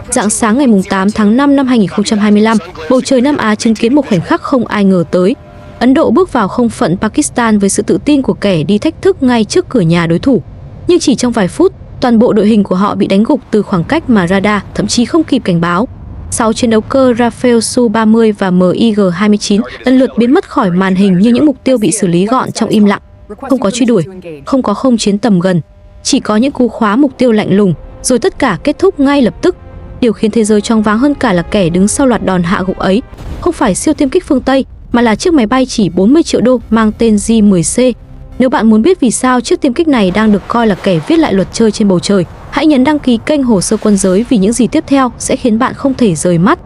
Rạng sáng ngày 8 tháng 5 năm 2025, bầu trời Nam Á chứng kiến một khoảnh khắc không ai ngờ tới. Ấn Độ bước vào không phận Pakistan với sự tự tin của kẻ đi thách thức ngay trước cửa nhà đối thủ. Nhưng chỉ trong vài phút, toàn bộ đội hình của họ bị đánh gục từ khoảng cách mà radar thậm chí không kịp cảnh báo. 6 chiến đấu cơ Rafale Su-30 và MiG-29 lần lượt biến mất khỏi màn hình như những mục tiêu bị xử lý gọn trong im lặng. Không có truy đuổi, không có không chiến tầm gần, chỉ có những cú khóa mục tiêu lạnh lùng, rồi tất cả kết thúc ngay lập tức. Điều khiến thế giới choáng váng hơn cả là kẻ đứng sau loạt đòn hạ gục ấy không phải siêu tiêm kích phương Tây, mà là chiếc máy bay chỉ 40 triệu đô mang tên J-10C. Nếu bạn muốn biết vì sao chiếc tiêm kích này đang được coi là kẻ viết lại luật chơi trên bầu trời, hãy nhấn đăng ký kênh Hồ sơ Quân giới vì những gì tiếp theo sẽ khiến bạn không thể rời mắt.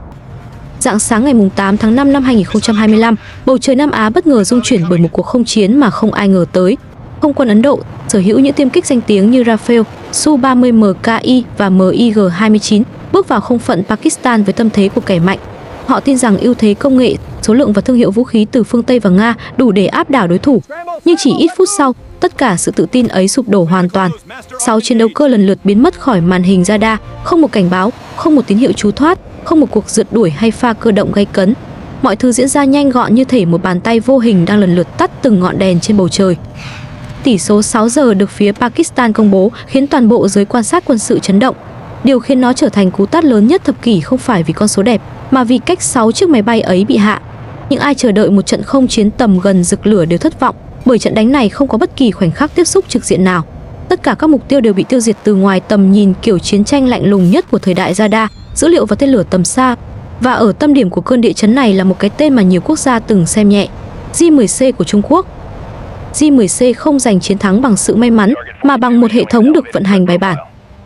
Rạng sáng ngày 8 tháng 5 năm 2025, bầu trời Nam Á bất ngờ rung chuyển bởi một cuộc không chiến mà không ai ngờ tới. Không quân Ấn Độ sở hữu những tiêm kích danh tiếng như Rafale, Su-30 MKI và MiG-29 bước vào không phận Pakistan với tâm thế của kẻ mạnh. Họ tin rằng ưu thế công nghệ, số lượng và thương hiệu vũ khí từ phương Tây và Nga đủ để áp đảo đối thủ. Nhưng chỉ ít phút sau, tất cả sự tự tin ấy sụp đổ hoàn toàn. 6 chiến đấu cơ lần lượt biến mất khỏi màn hình radar, không một cảnh báo, không một tín hiệu trú thoát, không một cuộc rượt đuổi hay pha cơ động gay cấn. Mọi thứ diễn ra nhanh gọn như thể một bàn tay vô hình đang lần lượt tắt từng ngọn đèn trên bầu trời. Tỷ số 6 giờ được phía Pakistan công bố khiến toàn bộ giới quan sát quân sự chấn động. Điều khiến nó trở thành cú tát lớn nhất thập kỷ không phải vì con số đẹp, mà vì cách 6 chiếc máy bay ấy bị hạ. Những ai chờ đợi một trận không chiến tầm gần rực lửa đều thất vọng, bởi trận đánh này không có bất kỳ khoảnh khắc tiếp xúc trực diện nào. Tất cả các mục tiêu đều bị tiêu diệt từ ngoài tầm nhìn kiểu chiến tranh lạnh lùng nhất của thời đại radar, dữ liệu và tên lửa tầm xa. Và ở tâm điểm của cơn địa chấn này là một cái tên mà nhiều quốc gia từng xem nhẹ: J-10C của Trung Quốc. J-10C không giành chiến thắng bằng sự may mắn, mà bằng một hệ thống được vận hành bài bản.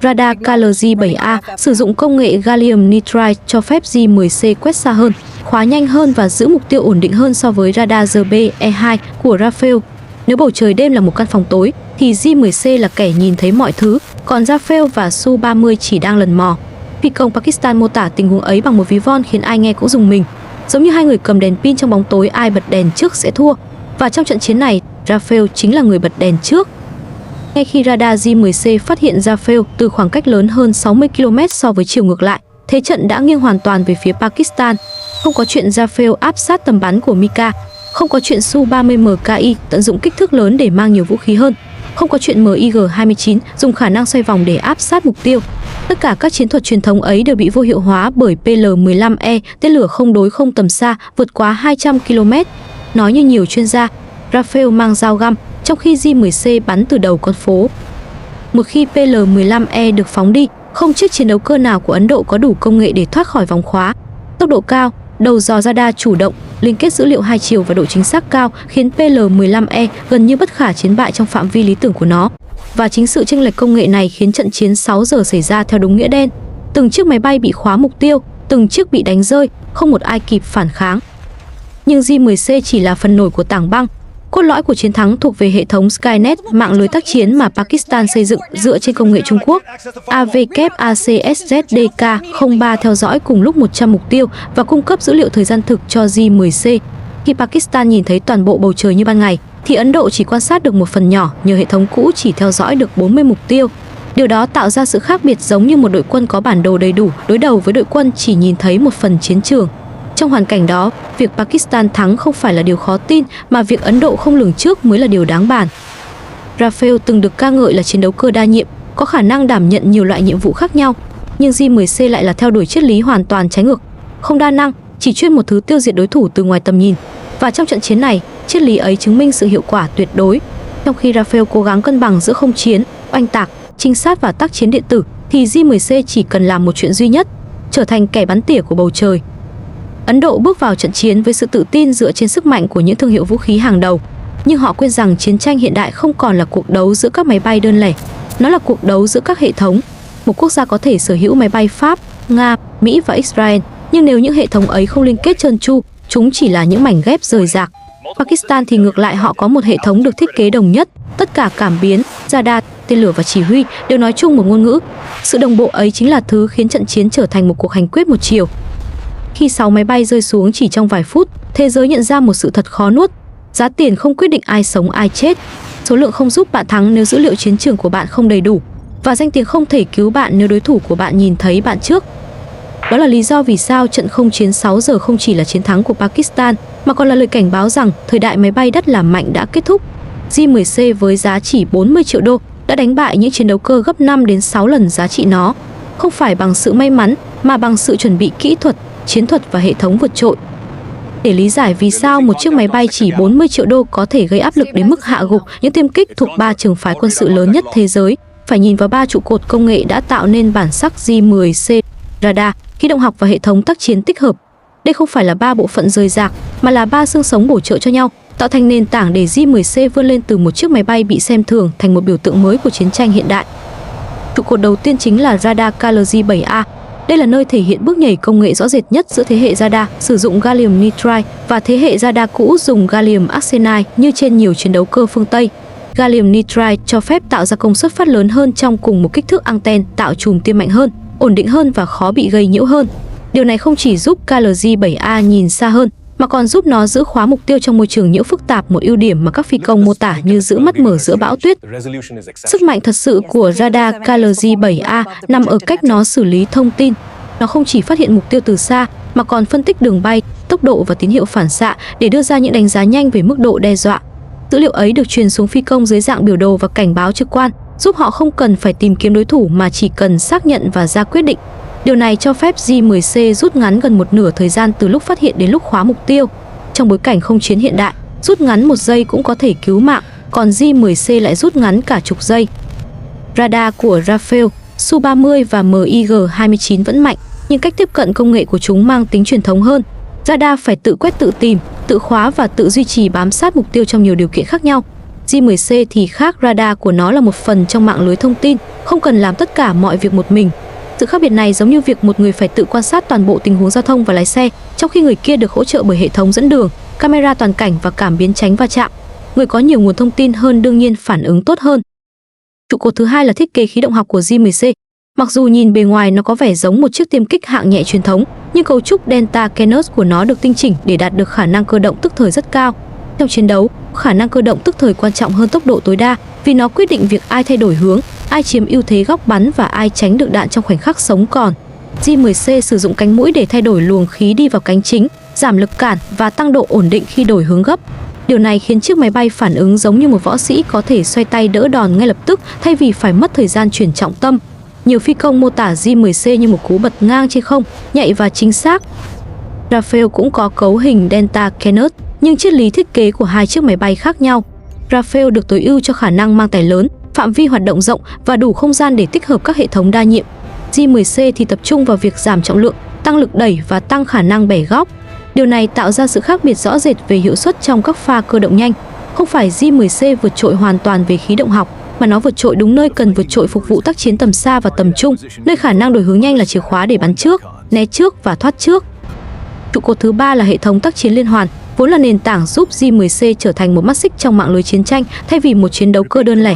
Radar KLJ-7A sử dụng công nghệ gallium nitride cho phép J-10C quét xa hơn, khóa nhanh hơn và giữ mục tiêu ổn định hơn so với radar RBE2 của Rafale. Nếu bầu trời đêm là một căn phòng tối, thì J-10C là kẻ nhìn thấy mọi thứ, còn Rafale và Su-30 chỉ đang lần mò. Phi công Pakistan mô tả tình huống ấy bằng một ví von khiến ai nghe cũng rùng mình. Giống như hai người cầm đèn pin trong bóng tối, ai bật đèn trước sẽ thua. Và trong trận chiến này, Rafale chính là người bật đèn trước. Ngay khi radar J-10C phát hiện Rafale từ khoảng cách lớn hơn 60 km so với chiều ngược lại, thế trận đã nghiêng hoàn toàn về phía Pakistan. Không có chuyện Rafale áp sát tầm bắn của Mika, không có chuyện Su-30 MKI tận dụng kích thước lớn để mang nhiều vũ khí hơn, không có chuyện MiG-29 dùng khả năng xoay vòng để áp sát mục tiêu. Tất cả các chiến thuật truyền thống ấy đều bị vô hiệu hóa bởi PL-15E, tên lửa không đối không tầm xa vượt quá 200 km. Nói như nhiều chuyên gia, Rafale mang dao găm, trong khi J-10C bắn từ đầu con phố. Một khi PL-15E được phóng đi, không chiếc chiến đấu cơ nào của Ấn Độ có đủ công nghệ để thoát khỏi vòng khóa. Tốc độ cao, đầu dò radar chủ động, liên kết dữ liệu hai chiều và độ chính xác cao khiến PL-15E gần như bất khả chiến bại trong phạm vi lý tưởng của nó. Và chính sự chênh lệch công nghệ này khiến trận chiến 6 giờ xảy ra theo đúng nghĩa đen. Từng chiếc máy bay bị khóa mục tiêu, từng chiếc bị đánh rơi, không một ai kịp phản kháng. Nhưng J-10C chỉ là phần nổi của tảng băng. Cốt lõi của chiến thắng thuộc về hệ thống Skynet, mạng lưới tác chiến mà Pakistan xây dựng dựa trên công nghệ Trung Quốc. AWACSZDK-03 theo dõi cùng lúc 100 mục tiêu và cung cấp dữ liệu thời gian thực cho J-10C. Khi Pakistan nhìn thấy toàn bộ bầu trời như ban ngày, thì Ấn Độ chỉ quan sát được một phần nhỏ nhờ hệ thống cũ chỉ theo dõi được 40 mục tiêu. Điều đó tạo ra sự khác biệt, giống như một đội quân có bản đồ đầy đủ đối đầu với đội quân chỉ nhìn thấy một phần chiến trường. Trong hoàn cảnh đó, việc Pakistan thắng không phải là điều khó tin, mà việc Ấn Độ không lường trước mới là điều đáng bàn. Rafale từng được ca ngợi là chiến đấu cơ đa nhiệm, có khả năng đảm nhận nhiều loại nhiệm vụ khác nhau, nhưng J-10C lại là theo đuổi triết lý hoàn toàn trái ngược, không đa năng, chỉ chuyên một thứ: tiêu diệt đối thủ từ ngoài tầm nhìn. Và trong trận chiến này, triết lý ấy chứng minh sự hiệu quả tuyệt đối. Trong khi Rafale cố gắng cân bằng giữa không chiến, oanh tạc, trinh sát và tác chiến điện tử, thì J-10C chỉ cần làm một chuyện duy nhất: trở thành kẻ bắn tỉa của bầu trời. Ấn Độ bước vào trận chiến với sự tự tin dựa trên sức mạnh của những thương hiệu vũ khí hàng đầu, nhưng họ quên rằng chiến tranh hiện đại không còn là cuộc đấu giữa các máy bay đơn lẻ, nó là cuộc đấu giữa các hệ thống. Một quốc gia có thể sở hữu máy bay Pháp, Nga, Mỹ và Israel, nhưng nếu những hệ thống ấy không liên kết trơn tru, chúng chỉ là những mảnh ghép rời rạc. Pakistan thì ngược lại, họ có một hệ thống được thiết kế đồng nhất, tất cả cảm biến, radar, tên lửa và chỉ huy đều nói chung một ngôn ngữ. Sự đồng bộ ấy chính là thứ khiến trận chiến trở thành một cuộc hành quyết một chiều. Khi 6 máy bay rơi xuống chỉ trong vài phút, thế giới nhận ra một sự thật khó nuốt: giá tiền không quyết định ai sống ai chết. Số lượng không giúp bạn thắng nếu dữ liệu chiến trường của bạn không đầy đủ. và danh tiếng không thể cứu bạn nếu đối thủ của bạn nhìn thấy bạn trước. Đó là lý do vì sao trận không chiến 6 giờ không chỉ là chiến thắng của Pakistan mà còn là lời cảnh báo rằng thời đại máy bay đất làm mạnh đã kết thúc. J-10C với giá chỉ 40 triệu đô đã đánh bại những chiến đấu cơ gấp 5 đến 6 lần giá trị nó, không phải bằng sự may mắn mà bằng sự chuẩn bị kỹ thuật, chiến thuật và hệ thống vượt trội. Để lý giải vì sao một chiếc máy bay chỉ 40 triệu đô có thể gây áp lực đến mức hạ gục những tiêm kích thuộc 3 trường phái quân sự lớn nhất thế giới, phải nhìn vào 3 trụ cột công nghệ đã tạo nên bản sắc J-10C: radar, khí động học và hệ thống tác chiến tích hợp. Đây không phải là 3 bộ phận rời rạc, mà là 3 xương sống bổ trợ cho nhau, tạo thành nền tảng để J-10C vươn lên từ một chiếc máy bay bị xem thường thành một biểu tượng mới của chiến tranh hiện đại. Trụ cột đầu tiên chính là radar KLJ-7A. Đây là nơi thể hiện bước nhảy công nghệ rõ rệt nhất giữa thế hệ radar sử dụng gallium nitride và thế hệ radar cũ dùng gallium arsenide như trên nhiều chiến đấu cơ phương Tây. Gallium nitride cho phép tạo ra công suất phát lớn hơn trong cùng một kích thước anten, tạo chùm tia mạnh hơn, ổn định hơn và khó bị gây nhiễu hơn. Điều này không chỉ giúp KLJ-7A nhìn xa hơn, mà còn giúp nó giữ khóa mục tiêu trong môi trường nhiễu phức tạp, một ưu điểm mà các phi công mô tả như giữ mắt mở giữa bão tuyết. Sức mạnh thật sự của radar KLJ-7A nằm ở cách nó xử lý thông tin. Nó không chỉ phát hiện mục tiêu từ xa, mà còn phân tích đường bay, tốc độ và tín hiệu phản xạ để đưa ra những đánh giá nhanh về mức độ đe dọa. Dữ liệu ấy được truyền xuống phi công dưới dạng biểu đồ và cảnh báo trực quan, giúp họ không cần phải tìm kiếm đối thủ mà chỉ cần xác nhận và ra quyết định. Điều này cho phép J-10C rút ngắn gần một nửa thời gian từ lúc phát hiện đến lúc khóa mục tiêu. Trong bối cảnh không chiến hiện đại, rút ngắn 1 giây cũng có thể cứu mạng, còn J-10C lại rút ngắn cả chục giây. Radar của Rafael, Su-30 và MiG-29 vẫn mạnh, nhưng cách tiếp cận công nghệ của chúng mang tính truyền thống hơn. Radar phải tự quét, tự tìm, tự khóa và tự duy trì bám sát mục tiêu trong nhiều điều kiện khác nhau. J-10C thì khác, radar của nó là một phần trong mạng lưới thông tin, không cần làm tất cả mọi việc một mình. Sự khác biệt này giống như việc một người phải tự quan sát toàn bộ tình huống giao thông và lái xe, trong khi người kia được hỗ trợ bởi hệ thống dẫn đường, camera toàn cảnh và cảm biến tránh va chạm. Người có nhiều nguồn thông tin hơn đương nhiên phản ứng tốt hơn. Trụ cột thứ hai là thiết kế khí động học của J-10C. Mặc dù nhìn bề ngoài nó có vẻ giống một chiếc tiêm kích hạng nhẹ truyền thống, nhưng cấu trúc Delta Canus của nó được tinh chỉnh để đạt được khả năng cơ động tức thời rất cao. Trong chiến đấu, khả năng cơ động tức thời quan trọng hơn tốc độ tối đa, vì nó quyết định việc ai thay đổi hướng, ai chiếm ưu thế góc bắn và ai tránh được đạn trong khoảnh khắc sống còn. J-10C sử dụng cánh mũi để thay đổi luồng khí đi vào cánh chính, giảm lực cản và tăng độ ổn định khi đổi hướng gấp. Điều này khiến chiếc máy bay phản ứng giống như một võ sĩ có thể xoay tay đỡ đòn ngay lập tức thay vì phải mất thời gian chuyển trọng tâm. Nhiều phi công mô tả J-10C như một cú bật ngang trên không, nhạy và chính xác. Rafael cũng có cấu hình Delta Canus, nhưng triết lý thiết kế của hai chiếc máy bay khác nhau. Rafael được tối ưu cho khả năng mang tải lớn, phạm vi hoạt động rộng và đủ không gian để tích hợp các hệ thống đa nhiệm. J-10C thì tập trung vào việc giảm trọng lượng, tăng lực đẩy và tăng khả năng bẻ góc. Điều này tạo ra sự khác biệt rõ rệt về hiệu suất trong các pha cơ động nhanh. Không phải J-10C vượt trội hoàn toàn về khí động học, mà nó vượt trội đúng nơi cần vượt trội phục vụ tác chiến tầm xa và tầm trung, nơi khả năng đổi hướng nhanh là chìa khóa để bắn trước, né trước và thoát trước. Trụ cột thứ ba là hệ thống tác chiến liên hoàn, vốn là nền tảng giúp J-10C trở thành một mắt xích trong mạng lưới chiến tranh thay vì một chiến đấu cơ đơn lẻ.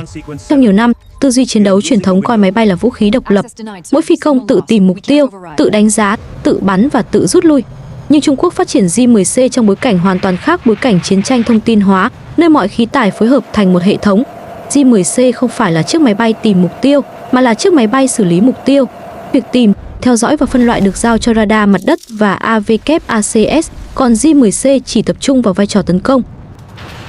Trong nhiều năm, tư duy chiến đấu truyền thống coi máy bay là vũ khí độc lập. Mỗi phi công tự tìm mục tiêu, tự đánh giá, tự bắn và tự rút lui. Nhưng Trung Quốc phát triển J-10C trong bối cảnh hoàn toàn khác, bối cảnh chiến tranh thông tin hóa, nơi mọi khí tải phối hợp thành một hệ thống. J-10C không phải là chiếc máy bay tìm mục tiêu, mà là chiếc máy bay xử lý mục tiêu. Việc tìm, theo dõi và phân loại được giao cho radar mặt đất và AWACS, còn J-10C chỉ tập trung vào vai trò tấn công.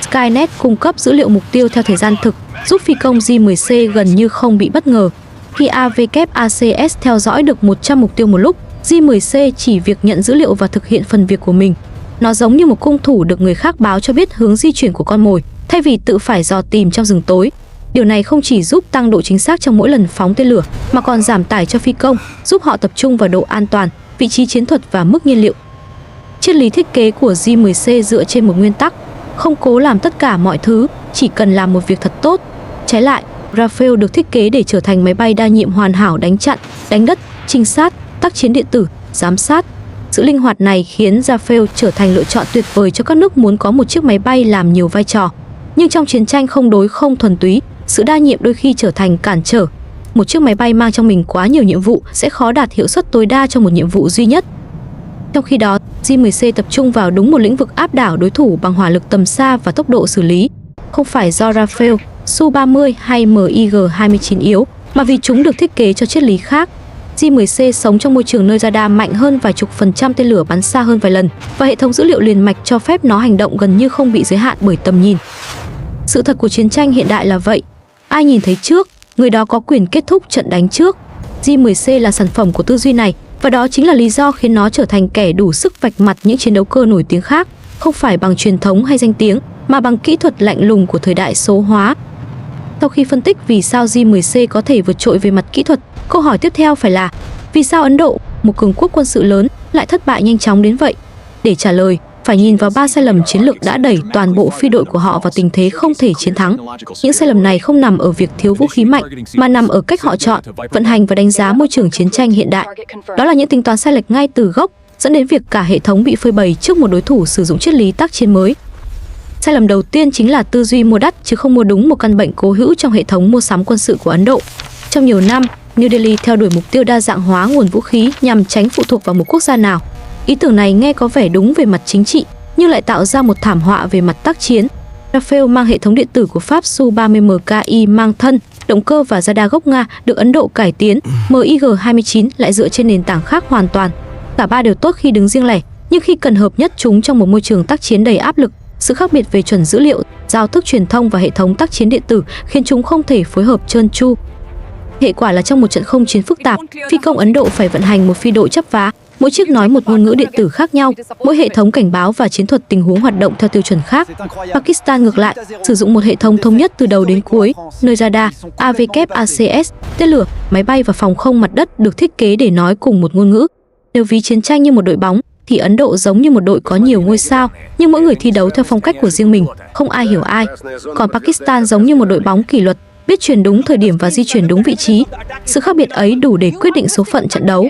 Skynet cung cấp dữ liệu mục tiêu theo thời gian thực, giúp phi công J-10C gần như không bị bất ngờ. Khi AWACS theo dõi được 100 mục tiêu một lúc, J-10C chỉ việc nhận dữ liệu và thực hiện phần việc của mình. Nó giống như một cung thủ được người khác báo cho biết hướng di chuyển của con mồi, thay vì tự phải dò tìm trong rừng tối. Điều này không chỉ giúp tăng độ chính xác trong mỗi lần phóng tên lửa, mà còn giảm tải cho phi công, giúp họ tập trung vào độ an toàn, vị trí chiến thuật và mức nhiên liệu. Triết lý thiết kế của J-10C dựa trên một nguyên tắc: không cố làm tất cả mọi thứ, chỉ cần làm một việc thật tốt. Trái lại, Rafael được thiết kế để trở thành máy bay đa nhiệm hoàn hảo, đánh chặn, đánh đất, trinh sát, tác chiến điện tử, giám sát. Sự linh hoạt này khiến Rafael trở thành lựa chọn tuyệt vời cho các nước muốn có một chiếc máy bay làm nhiều vai trò. Nhưng trong chiến tranh không đối không thuần túy, sự đa nhiệm đôi khi trở thành cản trở. Một chiếc máy bay mang trong mình quá nhiều nhiệm vụ sẽ khó đạt hiệu suất tối đa cho một nhiệm vụ duy nhất. Trong khi đó, J-10C tập trung vào đúng một lĩnh vực, áp đảo đối thủ bằng hỏa lực tầm xa và tốc độ xử lý. Không phải do Rafael, Su-30 hay MiG-29 yếu, mà vì chúng được thiết kế cho triết lý khác. J-10C sống trong môi trường nơi radar mạnh hơn vài chục % tên lửa bắn xa hơn vài lần, và hệ thống dữ liệu liền mạch cho phép nó hành động gần như không bị giới hạn bởi tầm nhìn. Sự thật của chiến tranh hiện đại là vậy. Ai nhìn thấy trước, người đó có quyền kết thúc trận đánh trước. J-10C là sản phẩm của tư duy này, và đó chính là lý do khiến nó trở thành kẻ đủ sức vạch mặt những chiến đấu cơ nổi tiếng khác, không phải bằng truyền thống hay danh tiếng, mà bằng kỹ thuật lạnh lùng của thời đại số hóa. Sau khi phân tích vì sao J-10C có thể vượt trội về mặt kỹ thuật, câu hỏi tiếp theo phải là vì sao Ấn Độ, một cường quốc quân sự lớn, lại thất bại nhanh chóng đến vậy? Để trả lời, phải nhìn vào 3 sai lầm chiến lược đã đẩy toàn bộ phi đội của họ vào tình thế không thể chiến thắng. Những sai lầm này không nằm ở việc thiếu vũ khí mạnh, mà nằm ở cách họ chọn, vận hành và đánh giá môi trường chiến tranh hiện đại. Đó là những tính toán sai lệch ngay từ gốc, dẫn đến việc cả hệ thống bị phơi bày trước một đối thủ sử dụng triết lý tác chiến mới. Sai lầm đầu tiên chính là tư duy mua đắt chứ không mua đúng, một căn bệnh cố hữu trong hệ thống mua sắm quân sự của Ấn Độ. Trong nhiều năm, New Delhi theo đuổi mục tiêu đa dạng hóa nguồn vũ khí nhằm tránh phụ thuộc vào một quốc gia nào. Ý tưởng này nghe có vẻ đúng về mặt chính trị, nhưng lại tạo ra một thảm họa về mặt tác chiến. Rafale mang hệ thống điện tử của Pháp, Su-30 MKI mang thân, động cơ và radar gốc Nga được Ấn Độ cải tiến. MiG-29 lại dựa trên nền tảng khác hoàn toàn. Cả ba đều tốt khi đứng riêng lẻ, nhưng khi cần hợp nhất chúng trong một môi trường tác chiến đầy áp lực, sự khác biệt về chuẩn dữ liệu, giao thức truyền thông và hệ thống tác chiến điện tử khiến chúng không thể phối hợp trơn tru. Hệ quả là trong một trận không chiến phức tạp, phi công Ấn Độ phải vận hành một phi đội chắp vá, mỗi chiếc nói một ngôn ngữ điện tử khác nhau, mỗi hệ thống cảnh báo và chiến thuật tình huống hoạt động theo tiêu chuẩn khác. Pakistan ngược lại, sử dụng một hệ thống thống nhất từ đầu đến cuối, nơi radar, AWACS, tên lửa, máy bay và phòng không mặt đất được thiết kế để nói cùng một ngôn ngữ. Nếu ví chiến tranh như một đội bóng, thì Ấn Độ giống như một đội có nhiều ngôi sao, nhưng mỗi người thi đấu theo phong cách của riêng mình, không ai hiểu ai. Còn Pakistan giống như một đội bóng kỷ luật, biết chuyển đúng thời điểm và di chuyển đúng vị trí. Sự khác biệt ấy đủ để quyết định số phận trận đấu.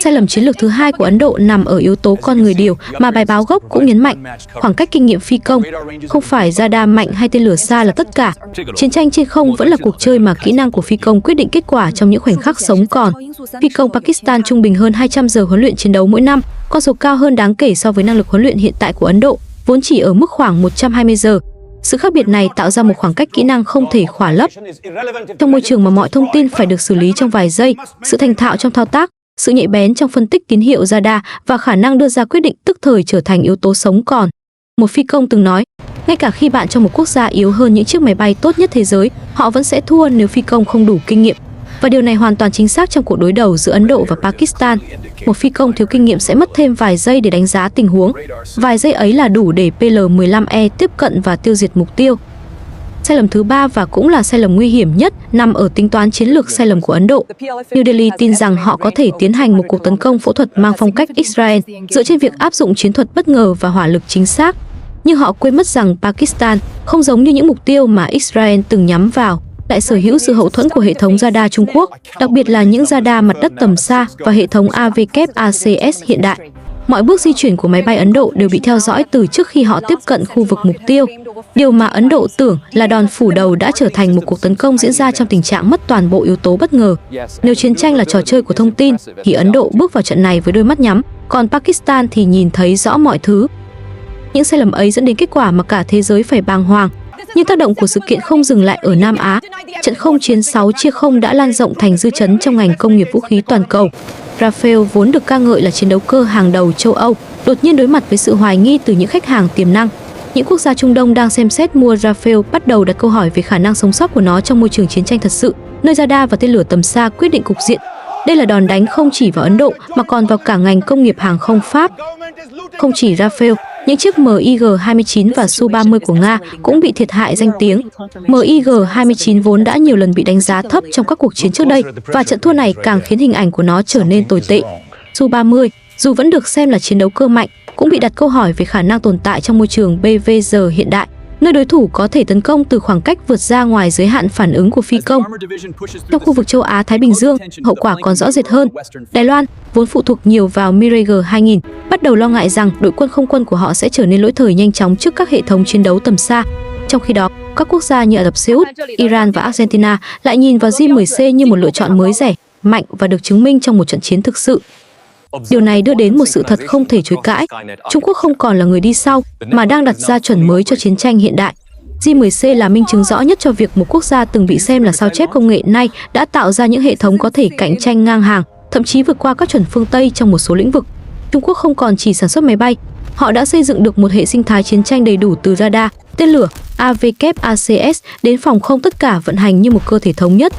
Sai lầm chiến lược thứ hai của Ấn Độ nằm ở yếu tố con người điều mà bài báo gốc cũng nhấn mạnh, khoảng cách kinh nghiệm phi công. Không phải radar mạnh hay tên lửa xa là tất cả. Chiến tranh trên không vẫn là cuộc chơi mà kỹ năng của phi công quyết định kết quả trong những khoảnh khắc sống còn. Phi công Pakistan trung bình hơn 200 giờ huấn luyện chiến đấu mỗi năm, con số cao hơn đáng kể so với năng lực huấn luyện hiện tại của Ấn Độ, vốn chỉ ở mức khoảng 120 giờ. Sự khác biệt này tạo ra một khoảng cách kỹ năng không thể khỏa lấp. Trong môi trường mà mọi thông tin phải được xử lý trong vài giây, sự thành thạo trong thao tác, sự nhạy bén trong phân tích tín hiệu radar và khả năng đưa ra quyết định tức thời trở thành yếu tố sống còn. Một phi công từng nói, ngay cả khi bạn trong một quốc gia yếu hơn những chiếc máy bay tốt nhất thế giới, họ vẫn sẽ thua nếu phi công không đủ kinh nghiệm. Và điều này hoàn toàn chính xác trong cuộc đối đầu giữa Ấn Độ và Pakistan. Một phi công thiếu kinh nghiệm sẽ mất thêm vài giây để đánh giá tình huống. Vài giây ấy là đủ để PL-15E tiếp cận và tiêu diệt mục tiêu. Sai lầm thứ ba và cũng là sai lầm nguy hiểm nhất nằm ở tính toán chiến lược sai lầm của Ấn Độ. New Delhi tin rằng họ có thể tiến hành một cuộc tấn công phẫu thuật mang phong cách Israel dựa trên việc áp dụng chiến thuật bất ngờ và hỏa lực chính xác. Nhưng họ quên mất rằng Pakistan, không giống như những mục tiêu mà Israel từng nhắm vào, lại sở hữu sự hậu thuẫn của hệ thống radar Trung Quốc, đặc biệt là những radar mặt đất tầm xa và hệ thống AWACS hiện đại. Mọi bước di chuyển của máy bay Ấn Độ đều bị theo dõi từ trước khi họ tiếp cận khu vực mục tiêu. Điều mà Ấn Độ tưởng là đòn phủ đầu đã trở thành một cuộc tấn công diễn ra trong tình trạng mất toàn bộ yếu tố bất ngờ. Nếu chiến tranh là trò chơi của thông tin, thì Ấn Độ bước vào trận này với đôi mắt nhắm, còn Pakistan thì nhìn thấy rõ mọi thứ. Những sai lầm ấy dẫn đến kết quả mà cả thế giới phải bàng hoàng. Nhưng tác động của sự kiện không dừng lại ở Nam Á. Trận không chiến 6-0 đã lan rộng thành dư chấn trong ngành công nghiệp vũ khí toàn cầu. Rafale vốn được ca ngợi là chiến đấu cơ hàng đầu châu Âu, đột nhiên đối mặt với sự hoài nghi từ những khách hàng tiềm năng. Những quốc gia Trung Đông đang xem xét mua Rafale bắt đầu đặt câu hỏi về khả năng sống sót của nó trong môi trường chiến tranh thật sự, nơi radar và tên lửa tầm xa quyết định cục diện. Đây là đòn đánh không chỉ vào Ấn Độ mà còn vào cả ngành công nghiệp hàng không Pháp. Không chỉ Rafale, những chiếc MiG-29 và Su-30 của Nga cũng bị thiệt hại danh tiếng. MiG-29 vốn đã nhiều lần bị đánh giá thấp trong các cuộc chiến trước đây, và trận thua này càng khiến hình ảnh của nó trở nên tồi tệ. Su-30, dù vẫn được xem là chiến đấu cơ mạnh, cũng bị đặt câu hỏi về khả năng tồn tại trong môi trường BVR hiện đại, nơi đối thủ có thể tấn công từ khoảng cách vượt ra ngoài giới hạn phản ứng của phi công. Trong khu vực châu Á-Thái Bình Dương, hậu quả còn rõ rệt hơn. Đài Loan, vốn phụ thuộc nhiều vào Mirage 2000, bắt đầu lo ngại rằng đội quân không quân của họ sẽ trở nên lỗi thời nhanh chóng trước các hệ thống chiến đấu tầm xa. Trong khi đó, các quốc gia như Ả Rập Xê Út, Iran và Argentina lại nhìn vào J-10C như một lựa chọn mới rẻ, mạnh và được chứng minh trong một trận chiến thực sự. Điều này đưa đến một sự thật không thể chối cãi. Trung Quốc không còn là người đi sau, mà đang đặt ra chuẩn mới cho chiến tranh hiện đại. J10C là minh chứng rõ nhất cho việc một quốc gia từng bị xem là sao chép công nghệ nay đã tạo ra những hệ thống có thể cạnh tranh ngang hàng, thậm chí vượt qua các chuẩn phương Tây trong một số lĩnh vực. Trung Quốc không còn chỉ sản xuất máy bay, họ đã xây dựng được một hệ sinh thái chiến tranh đầy đủ từ radar, tên lửa, AWACS đến phòng không, tất cả vận hành như một cơ thể thống nhất.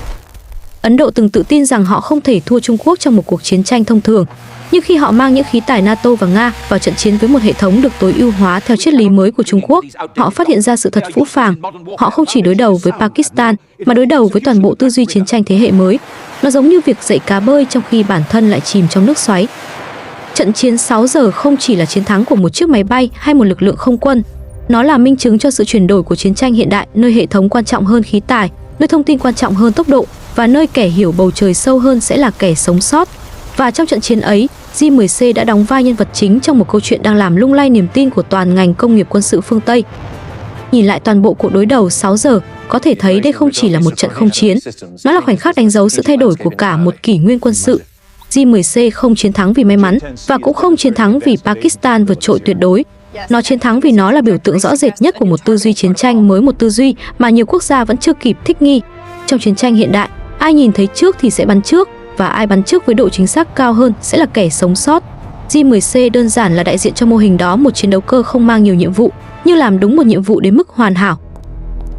Ấn Độ từng tự tin rằng họ không thể thua Trung Quốc trong một cuộc chiến tranh thông thường. Nhưng khi họ mang những khí tài NATO và Nga vào trận chiến với một hệ thống được tối ưu hóa theo triết lý mới của Trung Quốc, họ phát hiện ra sự thật phũ phàng. Họ không chỉ đối đầu với Pakistan, mà đối đầu với toàn bộ tư duy chiến tranh thế hệ mới. Nó giống như việc dạy cá bơi trong khi bản thân lại chìm trong nước xoáy. Trận chiến 6 giờ không chỉ là chiến thắng của một chiếc máy bay hay một lực lượng không quân. Nó là minh chứng cho sự chuyển đổi của chiến tranh hiện đại, nơi hệ thống quan trọng hơn khí tài, nơi thông tin quan trọng hơn tốc độ, và nơi kẻ hiểu bầu trời sâu hơn sẽ là kẻ sống sót. Và trong trận chiến ấy, J10C đã đóng vai nhân vật chính trong một câu chuyện đang làm lung lay niềm tin của toàn ngành công nghiệp quân sự phương Tây. Nhìn lại toàn bộ cuộc đối đầu 6 giờ, có thể thấy đây không chỉ là một trận không chiến, nó là khoảnh khắc đánh dấu sự thay đổi của cả một kỷ nguyên quân sự. J10C không chiến thắng vì may mắn và cũng không chiến thắng vì Pakistan vượt trội tuyệt đối. Nó chiến thắng vì nó là biểu tượng rõ rệt nhất của một tư duy chiến tranh mới, một tư duy mà nhiều quốc gia vẫn chưa kịp thích nghi. Trong chiến tranh hiện đại, ai nhìn thấy trước thì sẽ bắn trước, và ai bắn trước với độ chính xác cao hơn sẽ là kẻ sống sót. J10C đơn giản là đại diện cho mô hình đó, một chiến đấu cơ không mang nhiều nhiệm vụ, nhưng làm đúng một nhiệm vụ đến mức hoàn hảo.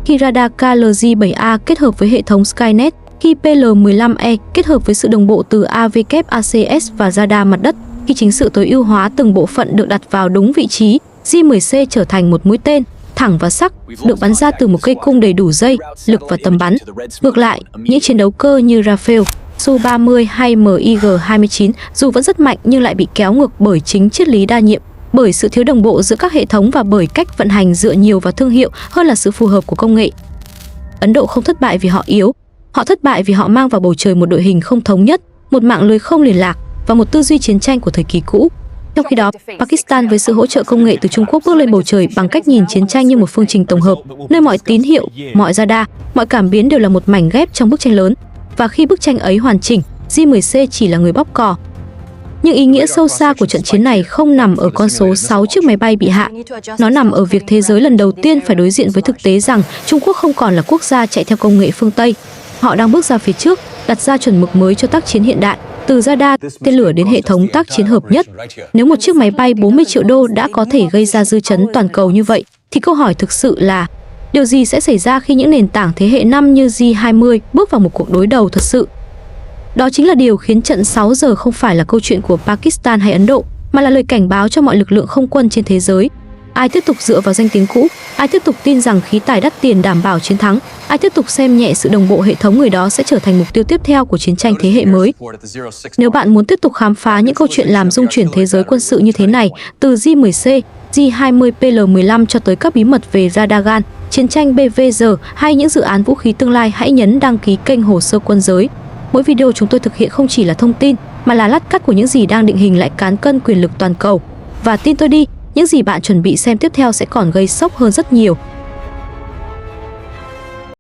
Khi radar KLJ-7A kết hợp với hệ thống Skynet, khi PL-15E kết hợp với sự đồng bộ từ AWACS và radar mặt đất, khi chính sự tối ưu hóa từng bộ phận được đặt vào đúng vị trí, J10C trở thành một mũi tên thẳng và sắc, được bắn ra từ một cây cung đầy đủ dây, lực và tầm bắn. Ngược lại, những chiến đấu cơ như Rafale, Su-30 hay MiG-29 dù vẫn rất mạnh nhưng lại bị kéo ngược bởi chính triết lý đa nhiệm, bởi sự thiếu đồng bộ giữa các hệ thống và bởi cách vận hành dựa nhiều vào thương hiệu hơn là sự phù hợp của công nghệ. Ấn Độ không thất bại vì họ yếu, họ thất bại vì họ mang vào bầu trời một đội hình không thống nhất, một mạng lưới không liên lạc và một tư duy chiến tranh của thời kỳ cũ. Trong khi đó, Pakistan với sự hỗ trợ công nghệ từ Trung Quốc bước lên bầu trời bằng cách nhìn chiến tranh như một phương trình tổng hợp, nơi mọi tín hiệu, mọi radar, mọi cảm biến đều là một mảnh ghép trong bức tranh lớn. Và khi bức tranh ấy hoàn chỉnh, J10C chỉ là người bóp cò. Nhưng ý nghĩa sâu xa của trận chiến này không nằm ở con số 6 chiếc máy bay bị hạ. Nó nằm ở việc thế giới lần đầu tiên phải đối diện với thực tế rằng Trung Quốc không còn là quốc gia chạy theo công nghệ phương Tây. Họ đang bước ra phía trước, đặt ra chuẩn mực mới cho tác chiến hiện đại, từ radar, tên lửa đến hệ thống tác chiến hợp nhất. Nếu một chiếc máy bay 40 triệu đô đã có thể gây ra dư chấn toàn cầu như vậy, thì câu hỏi thực sự là điều gì sẽ xảy ra khi những nền tảng thế hệ 5 như J20 bước vào một cuộc đối đầu thật sự? Đó chính là điều khiến trận 6 giờ không phải là câu chuyện của Pakistan hay Ấn Độ, mà là lời cảnh báo cho mọi lực lượng không quân trên thế giới. Ai tiếp tục dựa vào danh tiếng cũ, ai tiếp tục tin rằng khí tài đắt tiền đảm bảo chiến thắng, ai tiếp tục xem nhẹ sự đồng bộ hệ thống, người đó sẽ trở thành mục tiêu tiếp theo của chiến tranh thế hệ mới. Nếu bạn muốn tiếp tục khám phá những câu chuyện làm rung chuyển thế giới quân sự như thế này, từ J10C, J20 PL-15 cho tới các bí mật về Radagan, chiến tranh BVR hay những dự án vũ khí tương lai, hãy nhấn đăng ký kênh Hồ sơ Quân giới. Mỗi video chúng tôi thực hiện không chỉ là thông tin, mà là lát cắt của những gì đang định hình lại cán cân quyền lực toàn cầu. Và tin tôi đi, những gì bạn chuẩn bị xem tiếp theo sẽ còn gây sốc hơn rất nhiều.